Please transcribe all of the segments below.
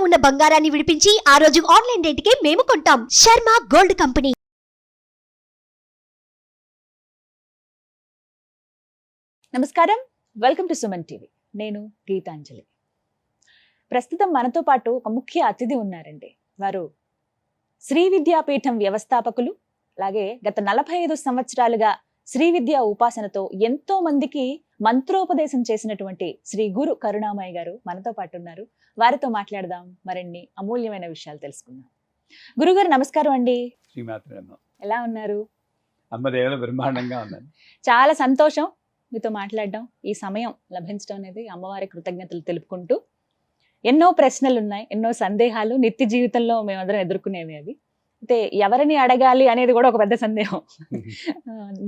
ఉన్న బంగారాన్ని విడిపించి ఆ రోజు ఆన్లైన్ రేటుకే మేము కొంటాం. Sharma gold company. నమస్కారం, వెల్కమ్ టు సుమన్ టీవీ. నేను గీతాంజలి. ప్రస్తుతం మనతో పాటు ఒక ముఖ్య అతిథి ఉన్నారండి. వారు శ్రీ విద్యాపీఠం వ్యవస్థాపకులు, అలాగే గత 45 సంవత్సరాలుగా శ్రీ విద్యా ఉపాసనతో ఎంతో మందికి మంత్రోపదేశం చేసినటువంటి శ్రీ గురు కరుణామయ్య గారు మనతో పాటు ఉన్నారు. వారితో మాట్లాడదాం, మరిన్ని అమూల్యమైన విషయాలు తెలుసుకుందాం. గురుగారు నమస్కారం అండి. ఎలా ఉన్నారు? అమ్మదేవుల బ్రహ్మాండంగా ఉన్నాను. చాలా సంతోషం మీతో మాట్లాడడం, ఈ సమయం లభించడం అనేది అమ్మవారి కృతజ్ఞతలు తెలుపుకుంటూ. ఎన్నో ప్రశ్నలు ఉన్నాయి, ఎన్నో సందేహాలు నిత్య జీవితంలో మేమందరం ఎదుర్కొనేవి. అవి అయితే ఎవరిని అడగాలి అనేది కూడా ఒక పెద్ద సందేహం.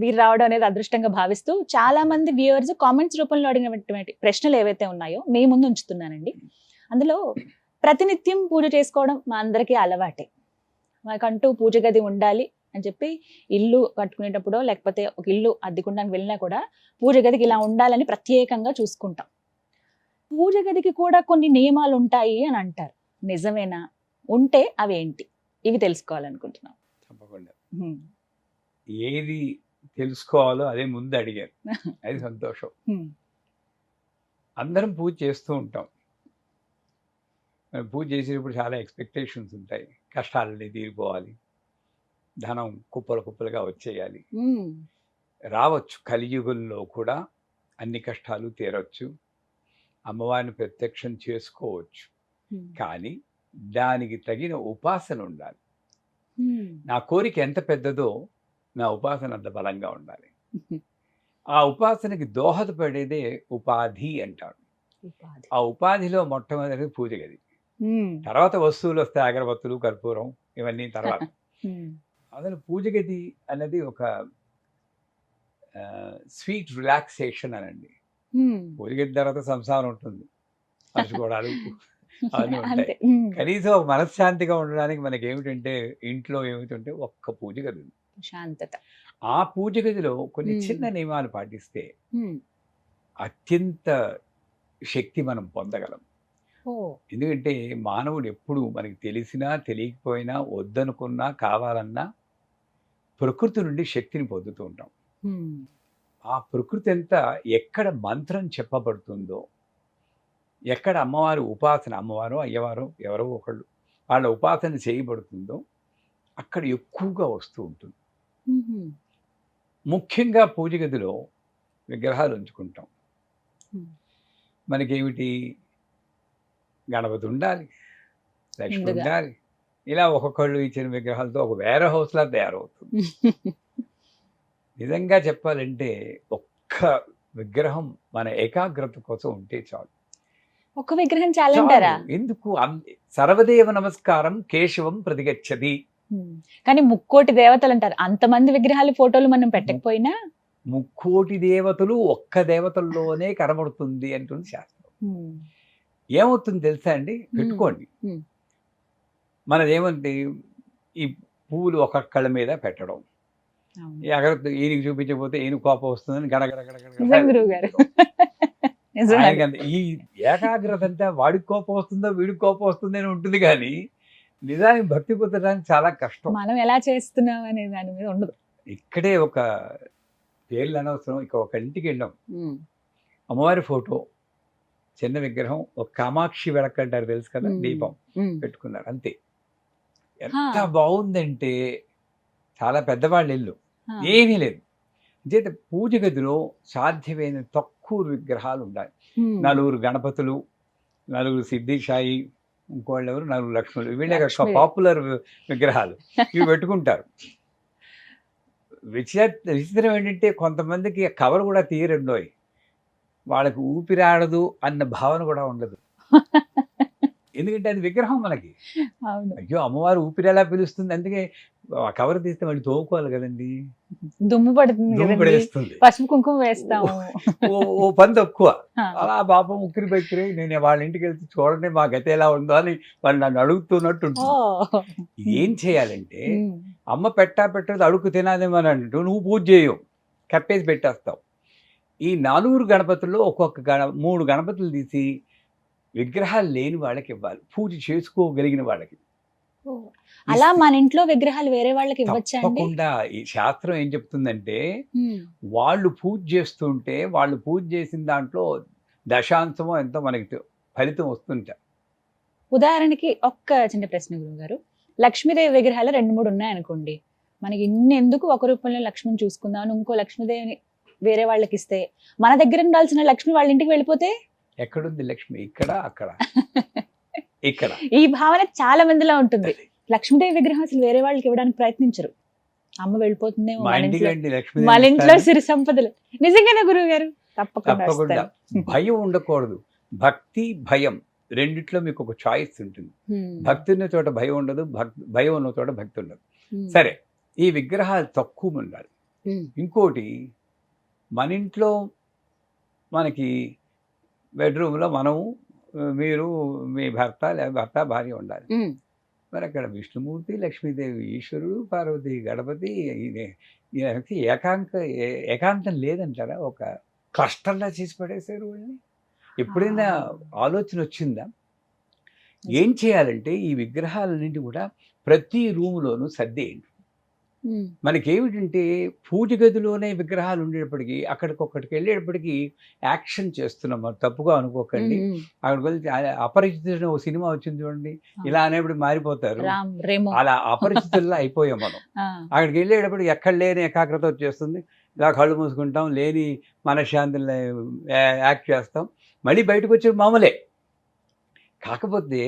మీరు రావడం అనేది అదృష్టంగా భావిస్తూ చాలా మంది వ్యూవర్స్ కామెంట్స్ రూపంలో అడిగినటువంటి ప్రశ్నలు ఏవైతే ఉన్నాయో మీ ముందు ఉంచుతున్నానండి. అందులో ప్రతినిత్యం పూజ చేసుకోవడం మా అందరికీ అలవాటే. మాకంటూ పూజ గది ఉండాలి అని చెప్పి ఇల్లు కట్టుకునేటప్పుడో లేకపోతే ఒక ఇల్లు అద్దెకుండానికి వెళ్ళినా కూడా పూజ గదికి ఇలా ఉండాలని ప్రత్యేకంగా చూసుకుంటాం. పూజ గదికి కూడా కొన్ని నియమాలు ఉంటాయి అని అంటారు. నిజమేనా? ఉంటే అవి ఏంటి? ఇవి తెలుసుకోవాలనుకుంటున్నాం. తప్పకుండా ఏది తెలుసుకోవాలో అదే ముందు అడిగారు, అది సంతోషం. అందరం పూజ చేస్తూ ఉంటాం. పూజ చేసేటప్పుడు చాలా ఎక్స్పెక్టేషన్స్ ఉంటాయి. కష్టాలన్నీ తీరిపోవాలి, ధనం కుప్పలు కుప్పలుగా వచ్చేయాలి. రావచ్చు, కలియుగంలో కూడా అన్ని కష్టాలు తీరవచ్చు, అమ్మవారిని ప్రత్యక్షం చేసుకోవచ్చు. కానీ దానికి తగిన ఉపాసన ఉండాలి. నా కోరిక ఎంత పెద్దదో నా ఉపాసన అంత బలంగా ఉండాలి. ఆ ఉపాసనకి దోహదపడేదే ఉపాధి అంటారు. ఆ ఉపాధిలో మొట్టమొదటి పూజ గది, తర్వాత వస్తువులు వస్తాయి, అగరబత్తులు, కర్పూరం, ఇవన్నీ తర్వాత. అసలు పూజ గది అన్నది ఒక స్వీట్ రిలాక్సేషన్ అనండి. పూజ గది తర్వాత సంసారం ఉంటుంది, పంచుకోవడాలు అవన్నీ ఉంటాయి. కనీసం మనశ్శాంతిగా ఉండడానికి మనకి ఏమిటంటే, ఇంట్లో ఏమిటంటే ఒక్క పూజ గది, శాంతత. ఆ పూజ గదిలో కొన్ని చిన్న నియమాలు పాటిస్తే అత్యంత శక్తి మనం పొందగలం. ఎందుకంటే మానవుడు ఎప్పుడు మనకి తెలిసినా తెలియకపోయినా, వద్దనుకున్నా కావాలన్నా ప్రకృతి నుండి శక్తిని పొందుతూ ఉంటాం. ఆ ప్రకృతి అంతా ఎక్కడ మంత్రం చెప్పబడుతుందో, ఎక్కడ అమ్మవారి ఉపాసన, అమ్మవారు అయ్యవారు ఎవరో ఒకళ్ళు వాళ్ళ ఉపాసన చేయబడుతుందో అక్కడ ఎక్కువగా వస్తూ ఉంటుంది. ముఖ్యంగా పూజ గదిలో విగ్రహాలు ఉంచుకుంటాం. మనకేమిటి, గణపతి ఉండాలి, లక్ష్మి ఉండాలి, ఇలా ఒక్కొక్కళ్ళు ఇచ్చిన విగ్రహాలతో ఒక వేర్ హౌస్ లా తయారవుతుంది. నిజంగా చెప్పాలంటే ఒక్క విగ్రహం మన ఏకాగ్రత కోసం ఉంటే చాలు. ఒక విగ్రహం చాలంటారా? ఎందుకు? సర్వదేవ నమస్కారం కేశవం ప్రతిగచ్చది. కానీ ముక్కోటి దేవతలు అంటారు. అంతమంది విగ్రహాలు, ఫోటోలు మనం పెట్టకపోయినా ముక్కోటి దేవతలు ఒక్క దేవతల్లోనే కనబడుతుంది అంటుంది శాస్త్రం. ఏమవుతుంది తెలుసా అండి? పెట్టుకోండి. మనదేమంటే ఈ పువ్వులు ఒక్కొక్కళ్ళ మీద పెట్టడం, ఈయనకి చూపించకపోతే ఈయన కోపం వస్తుందని గడగడ. ఈ ఏకాగ్రత అంతా వాడికి కోపం వస్తుందో వీడికి కోపం వస్తుందో అని ఉంటుంది, కానీ నిజానికి భక్తి పొందడానికి చాలా కష్టం. మనం ఎలా చేస్తున్నాం అనే దాని మీద ఉండదు. ఇక్కడే ఒక పేర్లు అనవసరం, ఇక ఒక ఇంటికి వెళ్ళాం, అమ్మవారి ఫోటో, చిన్న విగ్రహం, ఒక కామాక్షి వెలకంటారు తెలుసు కదా, దీపం పెట్టుకున్నారు, అంతే. ఎంత బాగుందంటే, చాలా పెద్దవాళ్ళ ఇల్లు, ఏమీ లేదు. చేత పూజ గదిలో సాధ్యమైన తక్కువ విగ్రహాలు ఉండాలి. 4 గణపతులు, 4 సిద్ధిసాయి, ఇంకోళ్ళు ఎవరు 4 లక్ష్మణులు, వీళ్ళే పాపులర్ విగ్రహాలు, ఇవి పెట్టుకుంటారు. విచిత్రం ఏంటంటే కొంతమందికి కవర్ కూడా తీయరండోయ్, వాళ్ళకి ఊపిరాడదు అన్న భావన కూడా ఉండదు. ఎందుకంటే అది విగ్రహం మనకి. అయ్యో అమ్మవారు ఊపిరి ఎలా పిలుస్తుంది, అందుకే కవర్ తీస్తే మళ్ళీ తోముకోవాలి కదండి, దుమ్ము పడుతుంది, పసుపు కుంకుమ వేస్తాము, ఓ పని తక్కువ. అలా పాపం ఉక్కిరి బెక్కిరి, నేను వాళ్ళ ఇంటికి వెళ్తే చూడండి మా గతి ఎలా ఉందో అని వాళ్ళు నన్ను అడుగుతున్నట్టు ఉంటుంది. ఏం చేయాలంటే, అమ్మ పెట్టదు అడుగు తినాదేమని అంటూ నువ్వు పూజ చేయవు, కప్పేసి పెట్టేస్తావు. ఈ 4 గణపతుల్లో ఒక్కొక్క 3 గణపతులు తీసి విగ్రహాలు లేని వాళ్ళకి ఇవ్వాలి, పూజ చేసుకోగలిగిన వాళ్ళకి. అలా మన ఇంట్లో విగ్రహాలు వేరే వాళ్ళకి ఇవ్వచ్చా అండి? తప్పకుండా. ఈ శాస్త్రం ఏం చెప్తుందంటే వాళ్ళు పూజ చేస్తుంటే వాళ్ళు పూజ చేసిన దాంట్లో దశాంశమో ఎంతో మనకి ఫలితం వస్తుంటా. ఉదాహరణకి ఒక్క చిన్న ప్రశ్న గురుగారు, లక్ష్మీదేవి విగ్రహాలు 2-3 ఉన్నాయనుకోండి, మనకి ఇన్ని ఎందుకు ఒక రూపంలో లక్ష్మిని చూసుకుందాం అని ఇంకో లక్ష్మీదేవిని వేరే వాళ్ళకి ఇస్తే, మన దగ్గర ఉండాల్సిన లక్ష్మి వాళ్ళ ఇంటికి వెళ్ళిపోతే ఎక్కడుంది లక్ష్మి? ఇక్కడ, అక్కడ, ఇక్కడ. ఈ భావన చాలా మందిలో ఉంటుంది. లక్ష్మీదేవి విగ్రహం అసలు వేరే వాళ్ళకి ఇవ్వడానికి ప్రయత్నించరు. అమ్మ వెళ్ళిపోతుందేమో మా మన ఇంటికి ఇంట్లో, రండి, లక్ష్మి మన ఇంట్లో సిరి సంపదలు. నిజంగానే గురువు గారు, తప్పకుండా తప్పకుండా. వస్తాను. భయం ఉండకూడదు. భక్తి, భయం రెండిట్లో మీకు ఒక చాయిస్ ఉంటుంది. భక్తి ఉన్న చోట భయం ఉండదు, భయం ఉన్న చోట భక్తి ఉండదు. సరే, ఈ విగ్రహాలు తక్కువ ఉండాలి. ఇంకోటి, మన ఇంట్లో మనకి బెడ్రూమ్లో మనము, మీరు, మీ భర్త లేదా భర్త భార్య ఉండాలి. మరి అక్కడ విష్ణుమూర్తి, లక్ష్మీదేవి, ఈశ్వరుడు, పార్వతి, గణపతి, ఏకాంతం లేదంటారా? ఒక క్లస్టర్లా చేసి పడేశారు వాళ్ళని. ఎప్పుడైనా ఆలోచన వచ్చిందా? ఏం చేయాలంటే ఈ విగ్రహాలన్నింటి కూడా ప్రతి రూములోనూ సర్దేయండి. మనకేమిటంటే పూజ గదిలోనే విగ్రహాలు ఉండేటప్పటికీ అక్కడికొక్కడికి వెళ్ళేటప్పటికీ యాక్షన్ చేస్తున్నాం. మరి తప్పుగా అనుకోకండి. అక్కడికి వెళ్తే అపరిచితుడు ఓ సినిమా వచ్చింది చూడండి, ఇలా అనేప్పుడు మారిపోతారు. అలా అపరిచితుల్లా అయిపోయాం మనం. అక్కడికి వెళ్ళేటప్పుడు ఎక్కడ లేని ఏకాగ్రత వచ్చేస్తుంది. ఇలా కళ్ళు మూసుకుంటాం, లేని మనశ్శాంతిని యాక్ట్ చేస్తాం. మళ్ళీ బయటకు వచ్చే మామూలే. కాకపోతే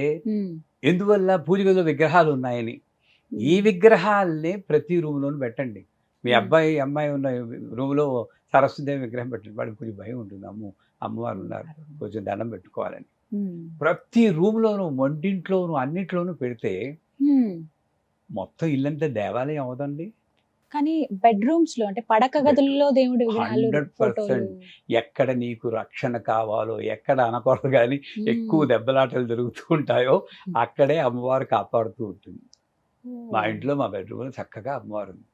ఎందువల్ల? పూజ గదిలో విగ్రహాలు ఉన్నాయని. ఈ విగ్రహాలనే ప్రతి రూమ్లోనూ పెట్టండి. మీ అమ్మాయి ఉన్న రూమ్లో సరస్వతిదేవి విగ్రహం పెట్టండి. వాడికి కొంచెం భయం ఉంటుంది, అమ్మవారు ఉన్నారు, కొంచెం దండం పెట్టుకోవాలని. ప్రతి రూమ్లోనూ, వంటింట్లోనూ, అన్నింటిలోనూ పెడితే మొత్తం ఇల్లంతా దేవాలయం అవదండి. కానీ బెడ్రూమ్స్ లో, అంటే పడక గదుల్లో దేవుడి విగ్రహాలు, 100%. ఎక్కడ నీకు రక్షణ కావాలో, ఎక్కడ అనకూడదు కానీ ఎక్కువ దెబ్బలాటలు జరుగుతూ ఉంటాయో అక్కడే అమ్మవారు కాపాడుతూ ఉంటుంది. మా ఇంట్లో, మా బెడ్రూమ్లో చక్కగా అమ్మవారు ఉంది.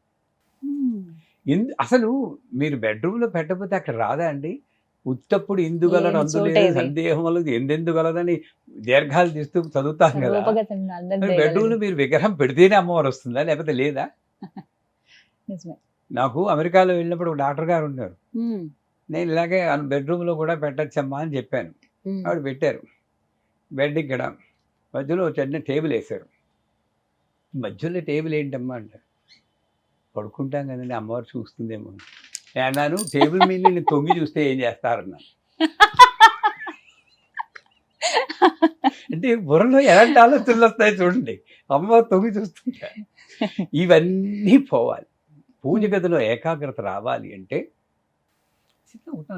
అసలు మీరు బెడ్రూమ్లో పెట్టకపోతే అక్కడ రాదా అండి? ఉత్తప్పుడు ఇందుగలడు అందులేదు, సందేహం వల్ల ఎందెందుగలదని దీర్ఘాలు తీస్తూ చదువుతాం కదా. బెడ్రూమ్లో మీరు విగ్రహం పెడితేనే అమ్మవారు వస్తుందా, లేకపోతే లేదా? నాకు అమెరికాలో వెళ్ళినప్పుడు ఒక డాక్టర్ గారు ఉన్నారు. నేను ఇలాగే బెడ్రూమ్లో కూడా పెట్టచ్చమ్మా అని చెప్పాను. ఆవిడ పెట్టారు. బెడ్ ఇక్కడ మధ్యలో చిన్న టేబుల్ వేశారు. మధ్యలో టేబుల్ ఏంటమ్మా అంటారు. పడుకుంటాం కదండి, అమ్మవారు చూస్తుందేమో అన్నాను. టేబుల్ మీద నేను తొంగి చూస్తే ఏం చేస్తారన్నా. అంటే బుర్రలో ఎలాంటి ఆలోచనలు వస్తాయి చూడండి, అమ్మవారు తొంగి చూస్తుంటా. ఇవన్నీ పోవాలి. పూజ గదిలో ఏకాగ్రత రావాలి అంటే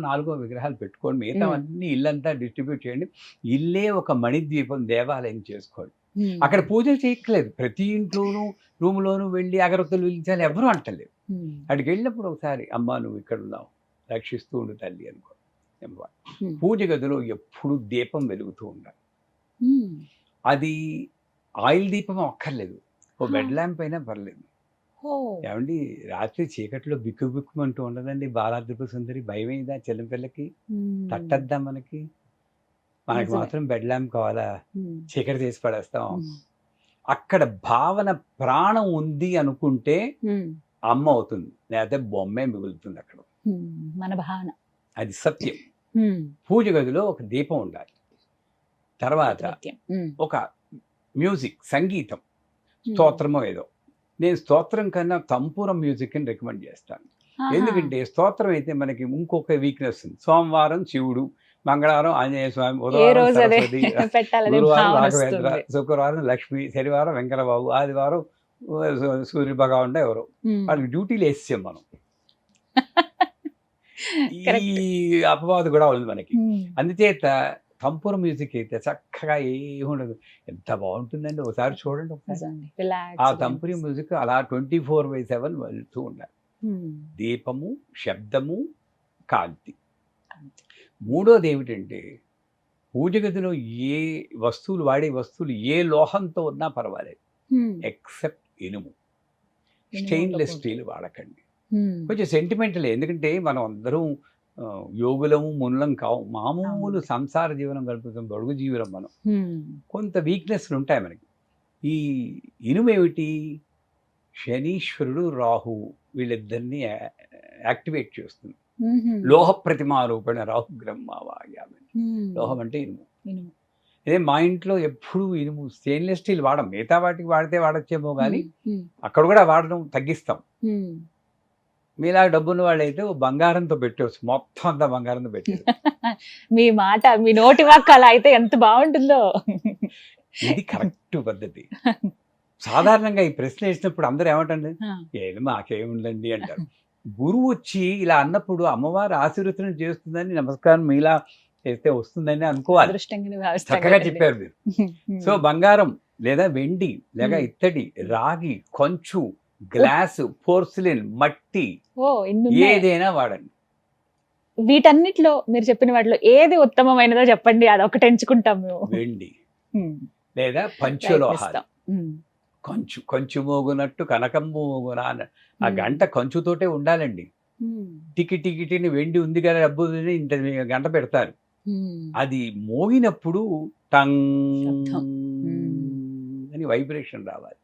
4 విగ్రహాలు పెట్టుకోండి. మిగతా అన్ని ఇల్లంతా డిస్ట్రిబ్యూట్ చేయండి. ఇల్లే ఒక మణిద్వీపం, దేవాలయం చేసుకోండి. అక్కడ పూజలు చేయట్లేదు. ప్రతి ఇంట్లోనూ, రూమ్లోనూ వెళ్ళి అగరొత్తులు వెలిగించాలి ఎవరు అంటలేదు. అక్కడికి వెళ్ళినప్పుడు ఒకసారి, అమ్మ నువ్వు ఇక్కడ ఉన్నావు, రక్షిస్తూ ఉండు తల్లి అనుకో. పూజ గదిలో ఎప్పుడు దీపం వెలుగుతూ ఉండాలి. అది ఆయిల్ దీపం అక్కర్లేదు, ఓ బెడ్ ల్యాంప్ అయినా పర్లేదు. ఏమండి, రాత్రి చీకట్లో బిక్కు బిక్కుమంటూ ఉండదండి బాలాద్రిపు సుందరి. భయమైందా చెల్లిపిల్లకి? తట్టద్దా మనకి? మనకి మాత్రం బెడ్ ల్యాంప్ కావాలా? చీకటి చేసి పడేస్తాం. అక్కడ భావన, ప్రాణం ఉంది అనుకుంటే అమ్మ అవుతుంది, లేకపోతే బొమ్మే మిగులుతుంది అక్కడ. మన భావన అది సత్యం. పూజ గదిలో ఒక దీపం ఉండాలి. తర్వాత ఒక మ్యూజిక్, సంగీతం, స్తోత్రమో ఏదో. నేను స్తోత్రం కన్నా తంపూరం మ్యూజిక్ అని రికమెండ్ చేస్తాను. ఎందుకంటే స్తోత్రం అయితే మనకి ఇంకొక వీక్నెస్ ఉంది. సోమవారం శివుడు, మంగళవారం ఆంజనేయ స్వామి, బుధవారం సరస్వతి, గురువారం రాఘవేంద్ర, శుక్రవారం లక్ష్మి, శనివారం వెంకటబాబు, ఆదివారం సూర్య భగవాన్ ఎవరు. వాళ్ళకి డ్యూటీలు వేసాం మనం. ఈ అపవాదు కూడా ఉంది మనకి. అందుచేత తంపూర మ్యూజిక్ అయితే చక్కగా ఏముండదు, ఎంత బాగుంటుందండి. ఒకసారి చూడండి, ఒకసారి ఆ తంపూరి మ్యూజిక్ అలా 24/7 వెళ్తూ ఉండాలి. దీపము, శబ్దము, కాంతి. మూడోది ఏమిటంటే, పూజ గదిలో ఏ వస్తువులు, వాడే వస్తువులు ఏ లోహంతో ఉన్నా పర్వాలేదు, ఎక్సెప్ట్ ఇనుము. స్టెయిన్లెస్ స్టీల్ వాడకండి. కొంచెం సెంటిమెంటల్. ఎందుకంటే మనం అందరం యోగులము మునులం కావు, మామూలు సంసార జీవనం గడుపుతాం, బడుగు జీవనం మనం. కొంత వీక్నెస్లు ఉంటాయి మనకి. ఈ ఇనుము ఏమిటి, శనీశ్వరుడు రాహు వీళ్ళిద్దరిని యాక్టివేట్ చేస్తుంది. లోహ ప్రతిమారూపణ రాహు బ్రహ్మవాయామి. లోహం అంటే ఇనుము. అదే మా ఇంట్లో ఎప్పుడు ఇనుము స్టెయిన్లెస్ స్టీల్ వాడం, మిగతా వాటికి వాడితే వాడచ్చేమో కానీ అక్కడ కూడా వాడడం తగ్గిస్తాం. మీలా డబ్బున్న వాళ్ళు అయితే బంగారంతో పెట్టవచ్చు, మొత్తం అంతా బంగారంతో పెట్టారు. మీ మాట, మీ నోటి వాక్ అలా అయితే ఎంత బాగుంటుందో. ఇది కరెక్ట్ పద్ధతి. సాధారణంగా ఈ ప్రశ్న వేసినప్పుడు అందరూ ఏమంటండి, ఏమి మాకేముందండి అంటారు. గురువు వచ్చి ఇలా అన్నప్పుడు అమ్మవారు ఆశీర్వచనం చేస్తుందని, నమస్కారం మీలా చేస్తే వస్తుందని అనుకోవాలి. చక్కగా చెప్పారు మీరు. సో బంగారం లేదా వెండి లేక ఇత్తడి, రాగి, కొంచు, గ్లాసు, పోర్సిలిన్, మట్టి ఏదైనా వాడండి. వీటన్నిటిలో మీరు చెప్పిన వాటిలో ఏది ఉత్తమమైనదో చెప్పండి, అది ఒకటి ఎంచుకుంటాం మేము. వెండి లేదా పంచలోహాలు. కొంచు మోగునట్టు కనకంబు మోగునా, ఆ గంట కంచుతోటే ఉండాలండి. టికిటిని వెండి ఉంది కదా డబ్బు ఇంత గంట పెడతారు, అది మోగినప్పుడు టంగ్ అని వైబ్రేషన్ రావాలి.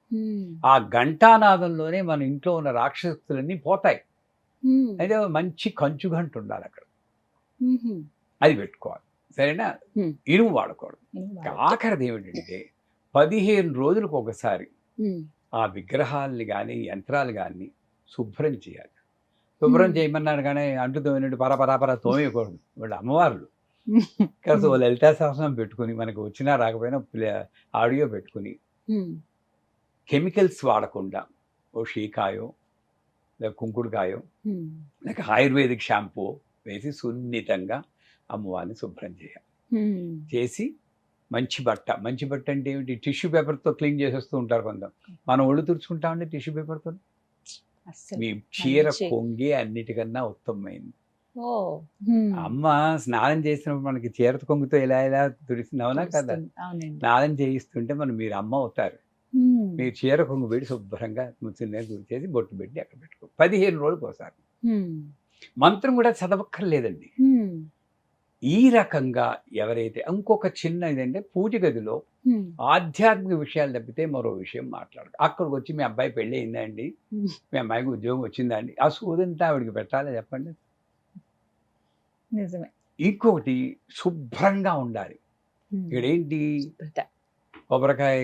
ఆ ఘంటానాదంలోనే మన ఇంట్లో ఉన్న రాక్షసులన్నీ పోతాయి. అయితే మంచి కంచు గంట ఉండాలి అక్కడ, అది పెట్టుకోవాలి. సరేనా? ఇనుము వాడకూడదు. ఆఖరిది ఏమిటంటే 15 రోజులకు ఒకసారి ఆ విగ్రహాలని కానీ యంత్రాలు కానీ శుభ్రం చేయాలి. శుభ్రం చేయమన్నారు కానీ అంటు తోమినట్టు పరపరాపర తోమేయకూడదు. వాళ్ళు అమ్మవార్లు కాదు, లలితా సహస్రం పెట్టుకుని, మనకు వచ్చినా రాకపోయినా ఆడియో పెట్టుకుని, కెమికల్స్ వాడకుండా ఓ షీకాయో లేక కుంకుడుకాయో లేక ఆయుర్వేదిక్ షాంపూ వేసి సున్నితంగా అమ్మవారిని శుభ్రం చేయాలి. చేసి మంచి బట్ట అంటే ఏమిటి, టిష్యూ పేపర్తో క్లీన్ చేసేస్తూ ఉంటారు కొంత. మనం ఒళ్ళు తుడుచుకుంటామండి టిష్యూ పేపర్తో. మీ చీర కొంగి అన్నిటికన్నా ఉత్తమమైంది. అమ్మ స్నానం చేసినప్పుడు మనకి చీర కొంగుతో ఇలా తుడిసినవునా కదా, స్నానం చేయిస్తుంటే మీరు అమ్మ అవుతారు. మీరు చీర కొంగు పెట్టి శుభ్రంగా తుడిచేసి బొట్టు పెట్టి అక్కడ పెట్టుకో. 15 రోజులకు ఒకసారి. మంత్రం కూడా చదవక్కర్లేదండి. ఈ రకంగా ఎవరైతే, ఇంకొక చిన్న ఇదంటే పూజ గదిలో ఆధ్యాత్మిక విషయాలు తప్పితే మరో విషయం మాట్లాడదు. అక్కడికి వచ్చి మీ అబ్బాయి పెళ్ళి అయిందా అండి, మీ అమ్మాయికి ఉద్యోగం వచ్చిందా అండి, ఆ సూదంతా ఆవిడికి పెట్టాలి చెప్పండి. నిజమే. ఇంకొకటి శుభ్రంగా ఉండాలి. ఇక్కడ ఏంటి, కొబ్బరికాయ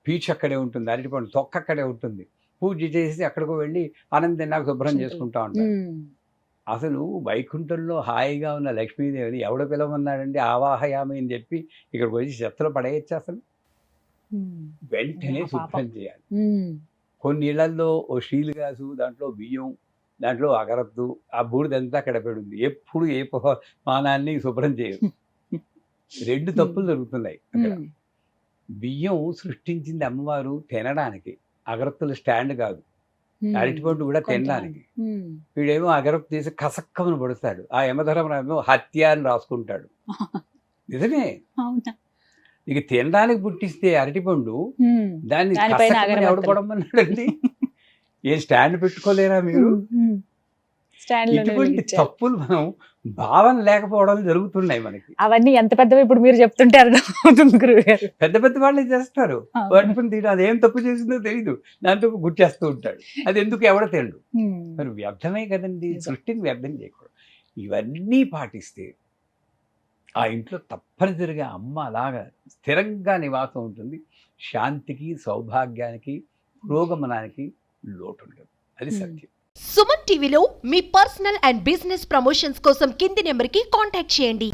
పీచు అక్కడే ఉంటుంది, అరటిపండు తొక్క అక్కడే ఉంటుంది. పూజ చేసి అక్కడికి వెళ్ళి ఆనందం నాకు శుభ్రం చేసుకుంటా ఉంటారు. అసలు వైకుంఠంలో హాయిగా ఉన్న లక్ష్మీదేవిని ఎవడ పిలవన్నాడండి, ఆవాహయామి అని చెప్పి ఇక్కడికి వచ్చి చెత్తలో పడేయచ్చు. అసలు వెంటనే శుభ్రం చేయాలి. కొన్ని ఇళ్లలో ఓ స్టీల్ గ్లాసు, దాంట్లో బియ్యం, దాంట్లో అగరద్దు, ఆ బూడిదంతా అక్కడ పెడుంది. ఎప్పుడు ఏ మానాన్ని శుభ్రం చేయరు. 2 తప్పులు జరుగుతున్నాయి అక్కడ. బియ్యం సృష్టించింది అమ్మవారు తినడానికి, అగరత్తుల స్టాండ్ కాదు. అరటిపండు కూడా తినడానికి. వీడేమో అగరత్తు తీసి కసక్కమని పడుస్తాడు, ఆ యమధర్మరామేమో హత్య అని రాసుకుంటాడు. నిజమే. ఇక తినడానికి పుట్టిస్తే అరటిపండు, దాన్ని ఎవడు పడమన్నాడండి. ఏ స్టాండ్ పెట్టుకోలేరా మీరు? ఇటువంటి తప్పులు మనం భావన లేకపోవడం జరుగుతున్నాయి మనకి. అవన్నీ ఎంత పెద్దవి ఇప్పుడు మీరు చెప్తుంటే అర్థమవుతుంది గురువుగారు. పెద్ద వాళ్ళే చేస్తారు. వాటిని తిని అదేం తప్పు చేసిందో తెలియదు, దాంతో గుర్చేస్తూ ఉంటాడు. అది ఎందుకు ఎవడో తెలియదు. మరి వ్యర్థమే కదండి, సృష్టిని వ్యర్థం చేయకూడదు. ఇవన్నీ పాటిస్తే ఆ ఇంట్లో తప్పనిసరిగా అమ్మ అలాగా స్థిరంగా నివాసం ఉంటుంది. శాంతికి, సౌభాగ్యానికి, పురోగమనానికి లోటు ఉండదు. అది సత్యం. సుమన్ టీవీలో మీ పర్సనల్ అండ్ బిజినెస్ ప్రమోషన్స్ కోసం కింది నెంబర్కి కాంటాక్ట్ చేయండి.